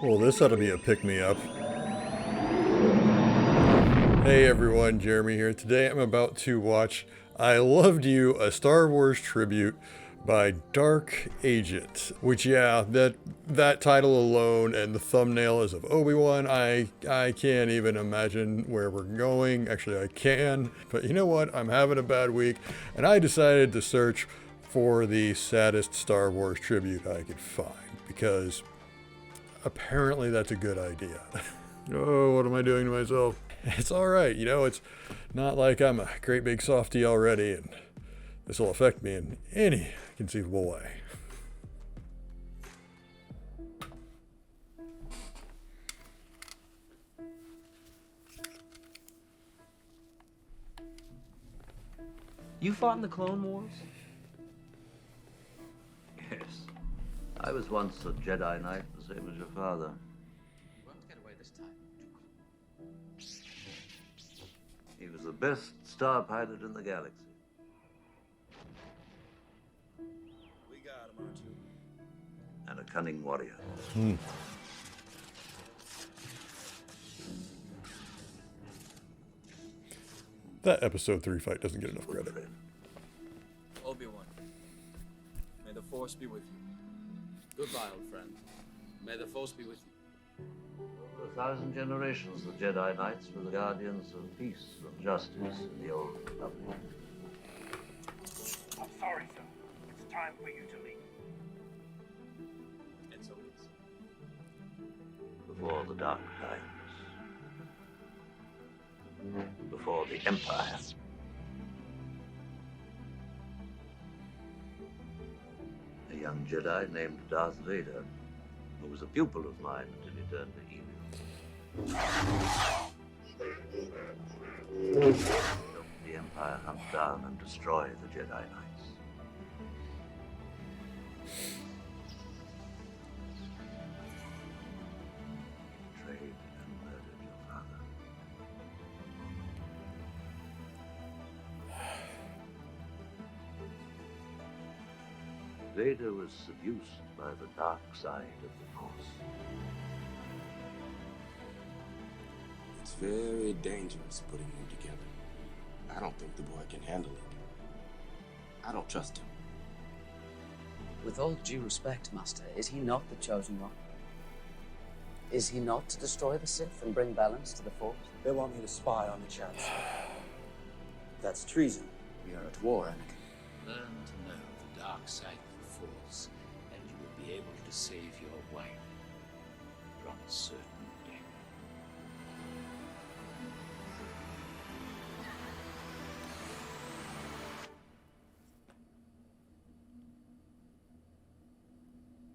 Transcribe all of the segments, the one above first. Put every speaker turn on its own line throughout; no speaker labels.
Well, this ought to be a pick-me-up. Hey everyone, Jeremy here. Today I'm about to watch I Loved You, a Star Wars tribute by Dark Agent. Which, yeah, that title alone and the thumbnail is of Obi-Wan. I can't even imagine where we're going. Actually, I can. But you know what? I'm having a bad week, and I decided to search for the saddest Star Wars tribute I could find, because apparently that's a good idea. Oh, what am I doing to myself? It's alright, you know, it's not like I'm a great big softie already, and this will affect me in any conceivable way.
You fought in the Clone Wars?
Yes. I was once a Jedi Knight, the same as your father.
You won't get away this time.
He was the best star pilot in the galaxy.
We got him, R2.
And a cunning warrior.
That episode 3 fight doesn't get enough credit.
Obi-Wan, may the Force be with you. Goodbye, old friend. May the Force be with you.
For 1,000 generations, the Jedi Knights were the guardians of peace and justice in the Old Republic.
I'm sorry, sir. It's time for you to leave.
It's always.
Before the Dark Times. Before the Empire. A young Jedi named Darth Vader, who was a pupil of mine until he turned to evil. Helped the Empire hunt down and destroy the Jedi Knights. Betrayed and murdered your father. Vader was seduced by the dark side of the Force.
It's very dangerous putting them together. I don't think the boy can handle it. I don't trust him.
With all due respect, Master, is he not the chosen one? Is he not to destroy the Sith and bring balance to the Force?
They want me to spy on the Chancellor. That's treason. We are at war, Anakin.
Learn to know the dark side of the Force, and you will be able to save your wife from certain death.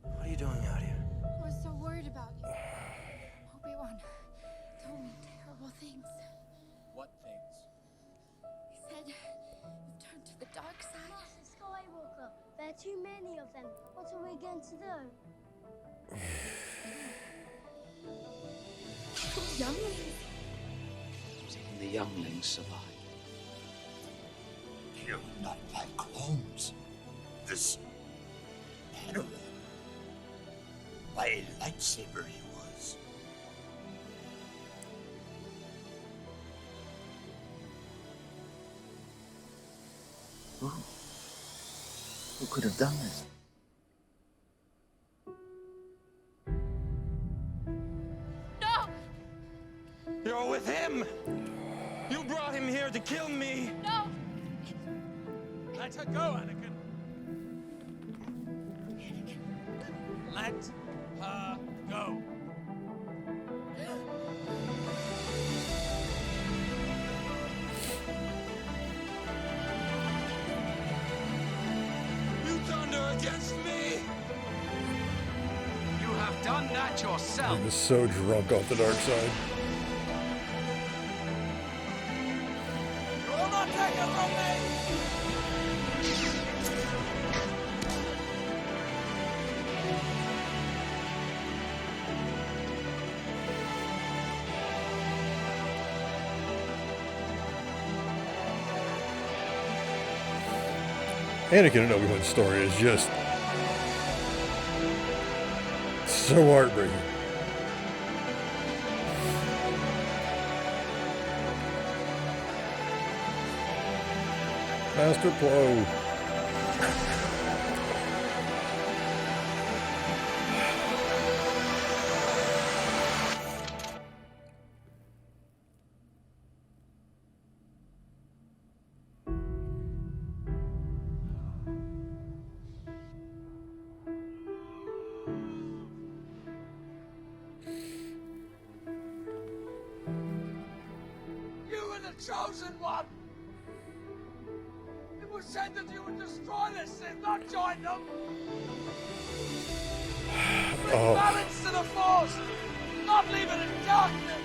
What are you doing out here?
I was so worried about you. Obi-Wan told me terrible things.
What things?
He said you've turned to the dark side.
Master Skywalker, there are too many of them. What are we going to do?
Younglings.
Even the younglings survive.
You're not like clones. This Padawan. My lightsaber he was.
Who could have done this?
No!
You're with him! You brought him here to kill me!
No!
Let her go, Anakin. Let her go.
You turned her against me!
You have done that yourself.
He was so drunk off the dark side.
You will not take her from me!
Anakin and Obi-Wan's story is just so heartbreaking. Master Blow.
You were the chosen one! It was said that you would destroy the Sith, not join them! Bring balance to the Force, not leave it in darkness!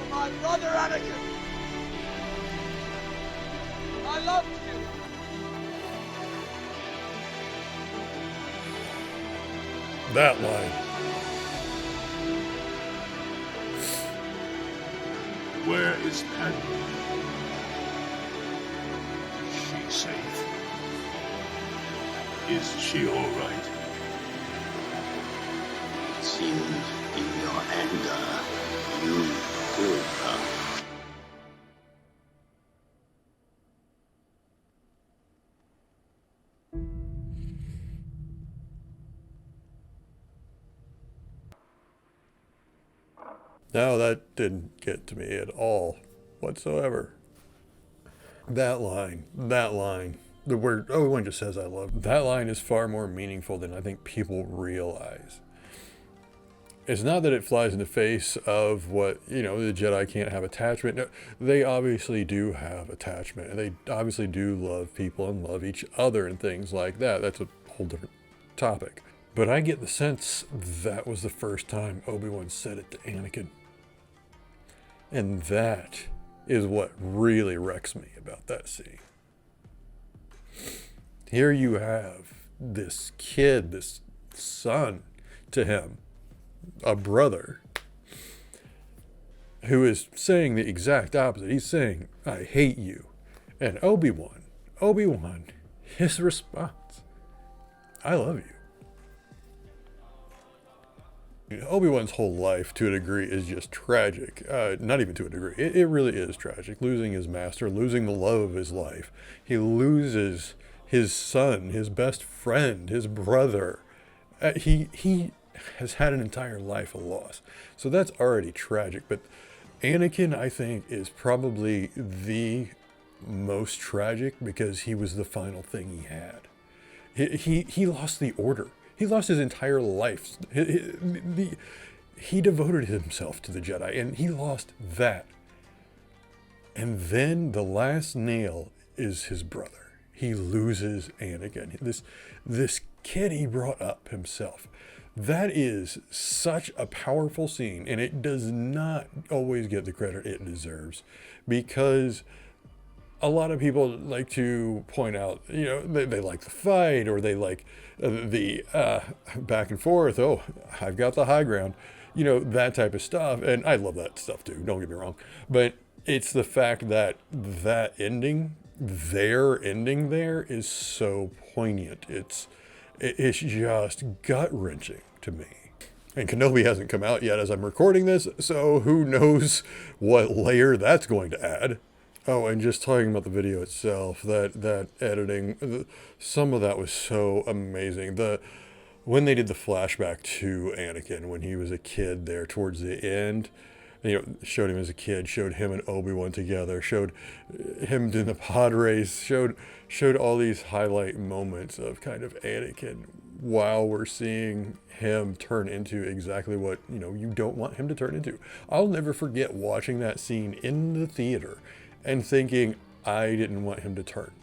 My brother Anakin! I loved you!
That line.
Where is Padme? Is she safe? Is she all right? It seems in your anger, you killed her.
No, that didn't get to me at all whatsoever. That line, the word Obi-Wan just says I love. That line is far more meaningful than I think people realize. It's not that it flies in the face of what, the Jedi can't have attachment. No, they obviously do have attachment, and they obviously do love people and love each other and things like that. That's a whole different topic. But I get the sense that was the first time Obi-Wan said it to Anakin. And that is what really wrecks me about that scene. Here you have this kid, this son to him, a brother, who is saying the exact opposite. He's saying, I hate you. And Obi-Wan, his response, I love you. Obi-Wan's whole life, to a degree, is just tragic. Not even to a degree. It really is tragic. Losing his master, losing the love of his life. He loses his son, his best friend, his brother. He has had an entire life of loss. So that's already tragic. But Anakin, I think, is probably the most tragic because he was the final thing he had. He lost the order. He lost his entire life. He devoted himself to the Jedi, and he lost that. And then the last nail is his brother. He loses Anakin. This kid he brought up himself. That is such a powerful scene, and it does not always get the credit it deserves, because a lot of people like to point out, they like the fight, or they like the back and forth. Oh, I've got the high ground, that type of stuff. And I love that stuff too, don't get me wrong. But it's the fact that their ending there is so poignant. It's just gut-wrenching to me. And Kenobi hasn't come out yet as I'm recording this, so who knows what layer that's going to add. Oh, and just talking about the video itself, that editing, some of that was so amazing. When they did the flashback to Anakin when he was a kid there towards the end, showed him as a kid, showed him and Obi-Wan together, showed him doing the pod race, showed all these highlight moments of kind of Anakin while we're seeing him turn into exactly what, you don't want him to turn into. I'll never forget watching that scene in the theater and thinking I didn't want him to turn.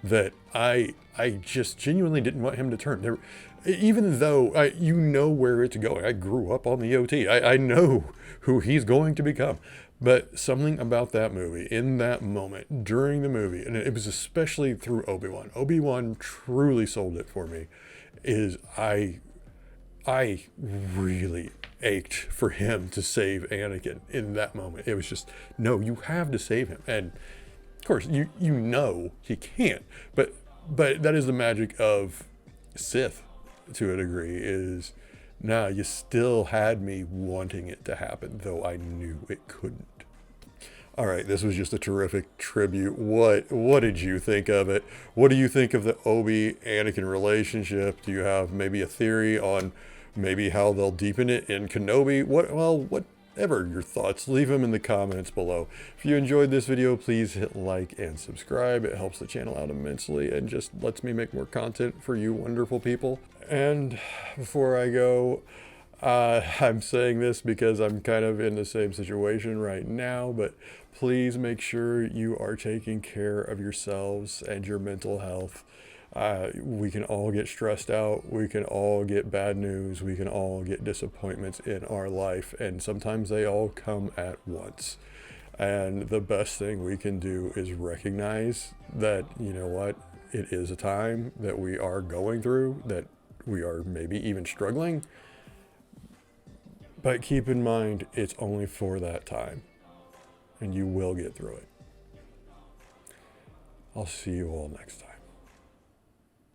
That I just genuinely didn't want him to turn. Even though where it's going. I grew up on the OT. I know who he's going to become. But something about that movie, in that moment, during the movie, and it was especially through Obi-Wan. Obi-Wan truly sold it for me, is I really ached for him to save Anakin in that moment. It was just, no, you have to save him. And of course, you know he can't. But that is the magic of Sith to a degree, is, nah, you still had me wanting it to happen, though I knew it couldn't. All right, this was just a terrific tribute. What did you think of it? What do you think of the Obi-Anakin relationship? Do you have maybe a theory on maybe how they'll deepen it in Kenobi? Whatever your thoughts, leave them in the comments below. If you enjoyed this video, please hit like and subscribe. It helps the channel out immensely and just lets me make more content for you wonderful people. And before I go, I'm saying this because I'm kind of in the same situation right now, but please make sure you are taking care of yourselves and your mental health. We can all get stressed out. We can all get bad news. We can all get disappointments in our life, and sometimes they all come at once. And the best thing we can do is recognize that, you know what, it is a time that we are going through, that we are maybe even struggling. But keep in mind, it's only for that time, and you will get through it. I'll see you all next time.